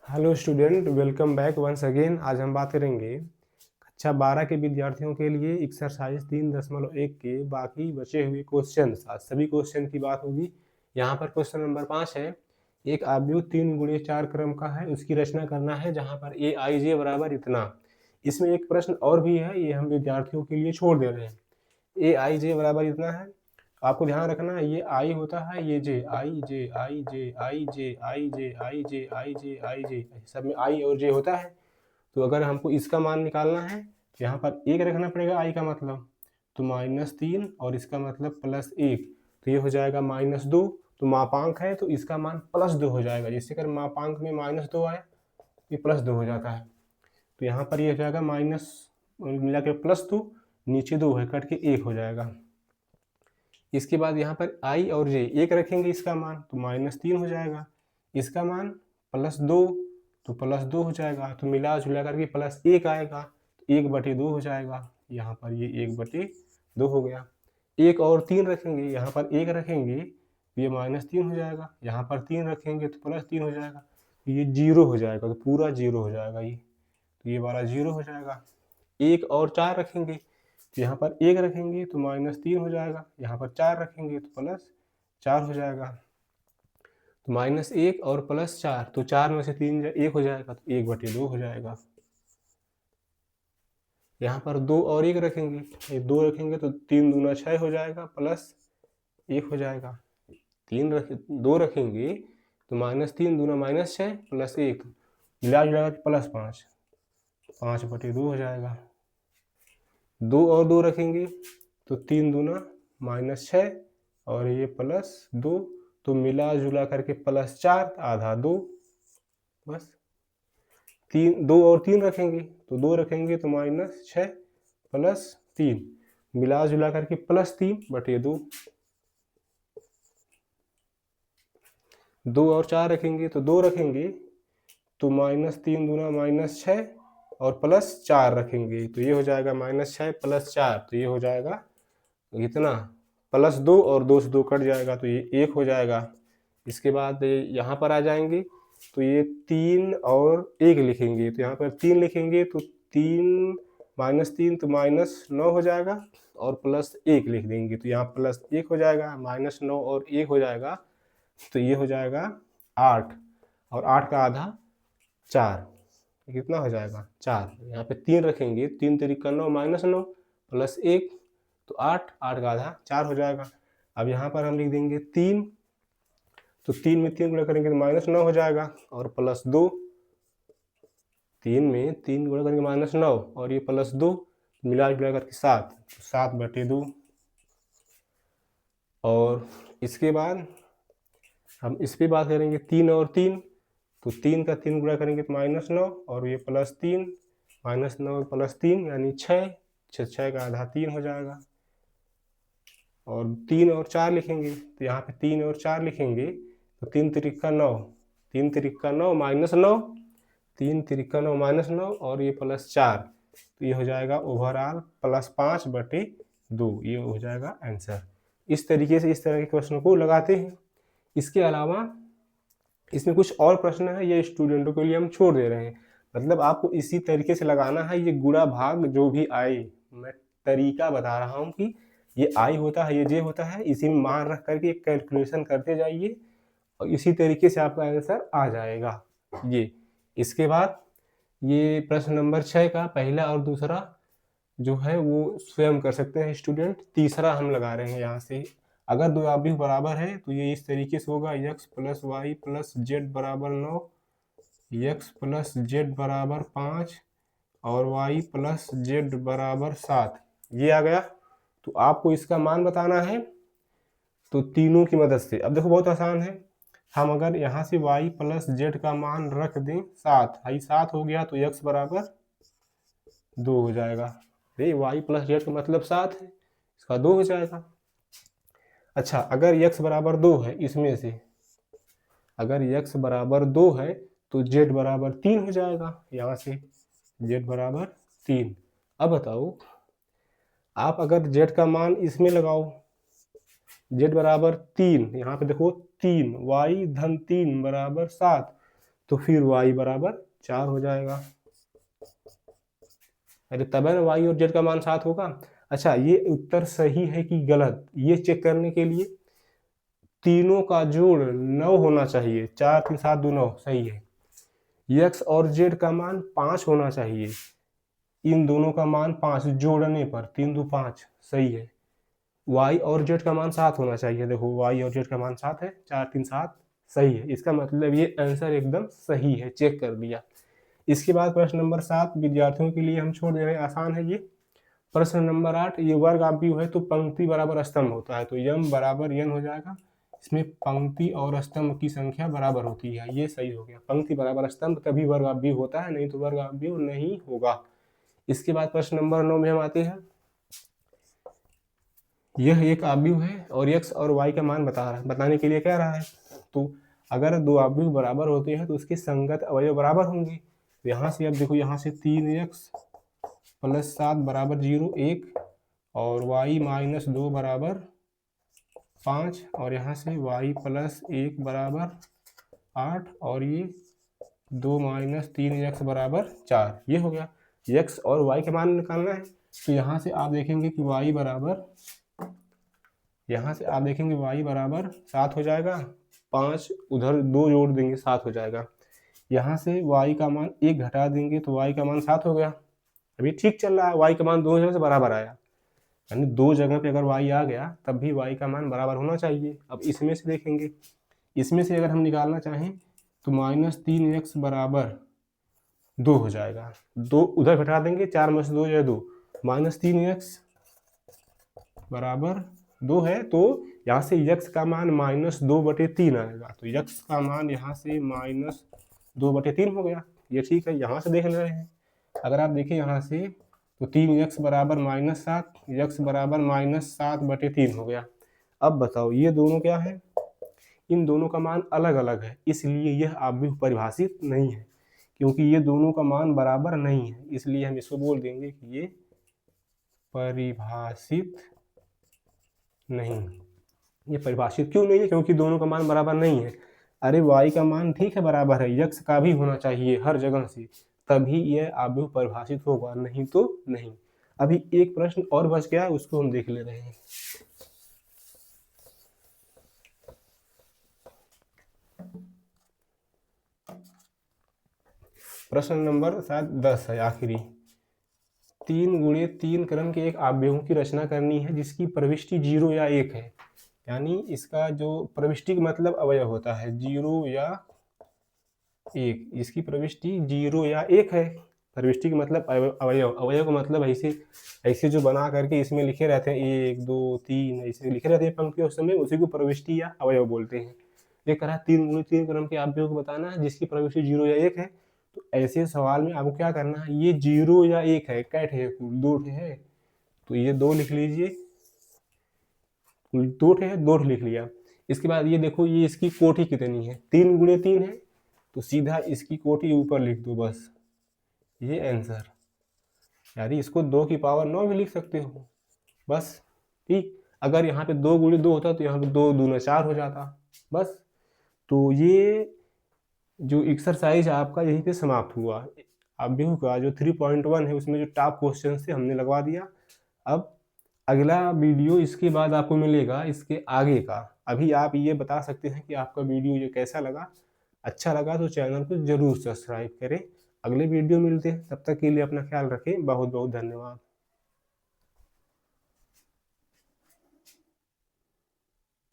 Hello student, welcome back once again. आज हम बात करेंगे कक्षा 12 के विद्यार्थियों के लिए एक्सरसाइज 3.1 के बाकी बचे हुए क्वेश्चंस। आज सभी क्वेश्चन की बात होगी। यहाँ पर क्वेश्चन नंबर 5 है। एक आव्यूह 3x4 क्रम का है, उसकी रचना करना है जहाँ पर ए आई जे बराबर इतना। इसमें एक प्रश्न और भी है, ये हम विद्यार्थियों के लिए छोड़ दे रहे हैं। ए आई जे बराबर इतना है, आपको ध्यान रखना है ये आई होता है, ये जे, आई जे आई जे आई जे आई जे आई जे आई जे आई जे, सब में आई और जे होता है। तो अगर हमको इसका मान निकालना है तो यहाँ पर एक रखना पड़ेगा, आई का मतलब तो -3 और इसका मतलब +1, तो ये हो जाएगा -2। तो मापांक है तो इसका मान +2 हो जाएगा। जैसे अगर मापांक में -2 आया ये +2 हो जाता है। तो यहाँ पर ये हो जाएगा माइनस मिला के +2, नीचे 2 है कट के 1 हो जाएगा। इसके बाद यहाँ पर आई और जे एक रखेंगे, इसका मान तो -3 हो जाएगा, इसका मान +2 तो +2 हो जाएगा। तो मिला जुला करके +1 आएगा तो 1/2 हो जाएगा। यहाँ पर ये 1/2 हो गया। एक और 3 रखेंगे, यहाँ पर 1 रखेंगे तो ये -3 हो जाएगा, यहाँ पर 3 रखेंगे तो +3 हो जाएगा, तो ये 0 हो जाएगा, तो पूरा 0 हो जाएगा ये, तो ये वाला 0 हो जाएगा। एक और 4 रखेंगे, तो यहाँ पर 1 रखेंगे तो -3 हो जाएगा, यहाँ पर 4 रखेंगे तो +4 हो जाएगा। तो -1 और +4, तो 4 में से 3 1 हो जाएगा, तो 1/2 हो जाएगा। यहाँ पर 2 और 1 रखेंगे, ये 2 रखेंगे तो 3 दूना 6 हो जाएगा, +1 हो जाएगा। 2 रखेंगे तो -3 दूना -6 +1, मिला जुला के +5, 5/2 हो जाएगा। 2 और 2 रखेंगे तो 3 दूना -6 और ये +2, तो मिला जुला करके +4 आधा 2, बस। 2 और 3 रखेंगे तो 2 रखेंगे तो -6 +3, मिला जुला करके +3/2। 2 और 4 रखेंगे तो 2 रखेंगे तो -3 दूना -6 और +4 रखेंगे, तो ये हो जाएगा -6 +4, तो ये हो जाएगा इतना, +2 और 2 से 2 कट जाएगा तो ये 1 हो जाएगा। इसके बाद यहाँ पर आ जाएंगे तो ये 3 और 1 लिखेंगे, तो यहाँ पर 3 लिखेंगे तो 3 -3 तो -9 हो जाएगा और +1 लिख देंगे, तो यहाँ +1 हो जाएगा, -9 और 1 हो जाएगा, तो ये हो जाएगा 8 और 8 का आधा 4, कितना हो जाएगा 4। यहाँ पे 3 रखेंगे, 3 तिरिका 9 -9 +1 तो 8, 8 का आधा 4 हो जाएगा। अब यहाँ पर हम लिख देंगे 3, तो 3 में 3 गुणा करेंगे तो -9 हो जाएगा और +2, 3 में 3 गुणा करेंगे -9 और ये +2, मिला जुला करके 7, 7/2। और इसके बाद हम इस पर बात करेंगे 3 और 3, तो 3 का 3 गुणा करेंगे तो -9 और ये +3, -9 +3 यानी 6, 6 का आधा 3 हो जाएगा। और 3 और 4 लिखेंगे, तो यहाँ पे 3 और 4 लिखेंगे तो 3 तिरिका 9, 3 तिरिका 9 -9, 3 तिरिका 9 -9 और ये +4, तो ये हो जाएगा ओवरऑल +5/2, ये हो जाएगा आंसर। इस तरीके से इस तरह के क्वेश्चन को लगाते हैं। इसके अलावा इसमें कुछ और प्रश्न है, ये स्टूडेंटों के लिए हम छोड़ दे रहे हैं, मतलब आपको इसी तरीके से लगाना है। ये गुणा भाग जो भी आए, मैं तरीका बता रहा हूँ कि ये आई होता है, ये जे होता है, इसी में मान रख करके एक कैलकुलेशन करते जाइए और इसी तरीके से आपका आंसर आ जाएगा। ये इसके बाद ये प्रश्न नंबर 6 का पहला और दूसरा जो है वो स्वयं कर सकते हैं स्टूडेंट। तीसरा हम लगा रहे हैं यहाँ से, अगर दो आव्यूह बराबर है तो ये इस तरीके से होगा, x + y + z = 9, x + z = 5 और y + z = 7, ये आ गया। तो आपको इसका मान बताना है, तो तीनों की मदद से। अब देखो बहुत आसान है, हम अगर यहाँ से y + z का मान रख दें 7, 7 हो गया तो x = 2 हो जाएगा। ये y + z का मतलब 7 है, इसका 2 हो जाएगा। अच्छा, अगर x = 2 है, इसमें से अगर x = 2 है तो z = 3 हो जाएगा, यहाँ से z = 3। अब बताओ, आप अगर z का मान इसमें लगाओ, z = 3, यहाँ पे देखो 3, y - 3 = 7, तो फिर y बराबर 4 हो जाएगा। अरे तब है ना y और z का मान 7 होगा। अच्छा, ये उत्तर सही है कि गलत, ये चेक करने के लिए तीनों का जोड़ 9 होना चाहिए। 4 3 7 2 9 सही है। x और z का मान 5 होना चाहिए। इन दोनों का मान 5 जोड़ने पर 3 2 5 सही है। y और z का मान 7 होना चाहिए। देखो y और z का मान 7 है, 4 3 7 सही है। इसका मतलब ये आंसर एकदम सही है, चेक कर लिया। इसके बाद प्रश्न नंबर 7 विद्यार्थियों के लिए हम छोड़ दे रहे हैं, आसान है ये। प्रश्न नंबर 8, ये वर्ग आव्यूह है तो पंक्ति बराबर स्तंभ होता है, तो m बराबर n हो जाएगा। इसमें पंक्ति और स्तंभ की संख्या बराबर होती है, ये सही हो गया। पंक्ति बराबर स्तंभ तभी वर्ग आव्यूह होता है, नहीं तो वर्ग आव्यूह नहीं होगा। इसके बाद प्रश्न नंबर 9 में हम आते हैं। यह एक आव्यूह है और x और y का मान बताने के लिए कह रहा है। तो अगर दो आव्यूह बराबर होते हैं तो उसके संगत अवयव बराबर होंगे। तो यहाँ से अब देखो, यहाँ से 3x प्लस 7 बराबर 0 1 और y माइनस 2 बराबर 5 और यहाँ से y प्लस 1 बराबर 8 और ये 2 माइनस 3x बराबर 4, ये हो गया। x और y के मान निकालना है। तो यहाँ से आप देखेंगे कि y बराबर, यहाँ से आप देखेंगे y बराबर 7 हो जाएगा। 5 उधर 2 जोड़ देंगे 7 हो जाएगा। यहाँ से y का मान 1 घटा देंगे तो y का मान 7 हो गया। अभी ठीक चल रहा है, y का मान दोनों जगह से बराबर आया, यानी दो जगह पे अगर y आ गया तब भी y का मान बराबर होना चाहिए। अब इसमें से देखेंगे, इसमें से अगर हम निकालना चाहें तो माइनस 3x बराबर 2 हो जाएगा। 2 उधर घटा देंगे, 4 में से 2 जो है 2, माइनस 3x बराबर 2 है। तो यहाँ से x का मान -2/3 आएगा। तो x का मान यहाँ से -2/3 हो गया, ये ठीक है। यहाँ से देख ले रहे हैं, अगर आप देखें यहाँ से तो 3x बराबर -7, x बराबर -7/3 हो गया। अब बताओ ये दोनों क्या है, इन दोनों का मान अलग अलग है, इसलिए यह आव्यूह परिभाषित नहीं है। क्योंकि ये दोनों का मान बराबर नहीं है, इसलिए हम इसको बोल देंगे कि ये परिभाषित नहीं। ये परिभाषित क्यों नहीं है? क्योंकि दोनों का मान बराबर नहीं है। अरे y का मान ठीक है बराबर है, x का भी होना चाहिए हर जगह से, तभी यह आव्यूह परिभाषित होगा, नहीं तो नहीं। अभी एक प्रश्न और बच गया, उसको हम देख ले रहे हैं। प्रश्न नंबर शायद 10 है, आखिरी। 3 गुणे 3 क्रम के एक आव्यूह की रचना करनी है जिसकी प्रविष्टि 0 या 1 है। यानी इसका जो प्रविष्टि का मतलब अवयव होता है 0 या 1, इसकी प्रविष्टि 0 या 1 है। प्रविष्टि का मतलब अवयव, अवयव का मतलब ऐसे जो बना करके इसमें लिखे रहते हैं 1 2 3 ऐसे लिखे रहते हैं पंक्तियों, उस समय उसी को प्रविष्टि या अवयव बोलते हैं। ये कह रहा है 3 गुणे 3 क्रम के आव्यूह को बताना है जिसकी प्रविष्टि 0 या 1 है। तो ऐसे सवाल में आपको क्या करना है, ये 0 या 1 है, कै ठे कुल 2 ठे है, तो ये 2 लिख लीजिए, कुल 2 ठे है, 2 ठे लिख लिया। इसके बाद ये देखो, ये इसकी कोटि कितनी है, 3 गुणे 3 है, तो सीधा इसकी कोटि ऊपर लिख दो बस, ये आंसर। यानी इसको 2 की पावर 9 भी लिख सकते हो बस, ठीक। अगर यहाँ पे 2 गुणे 2 होता तो यहाँ पे 2 दूना 4 हो जाता बस। तो ये जो एक्सरसाइज आपका यहीं पे समाप्त हुआ। आव्यूह का जो 3.1 है उसमें जो टॉप क्वेश्चन थे हमने लगवा दिया। अब अगला वीडियो इसके बाद आपको मिलेगा इसके आगे का। अभी आप ये बता सकते हैं कि आपका वीडियो ये कैसा लगा। अच्छा लगा तो चैनल को जरूर सब्सक्राइब करें। अगले वीडियो मिलते हैं, तब तक के लिए अपना ख्याल रखें। बहुत बहुत धन्यवाद।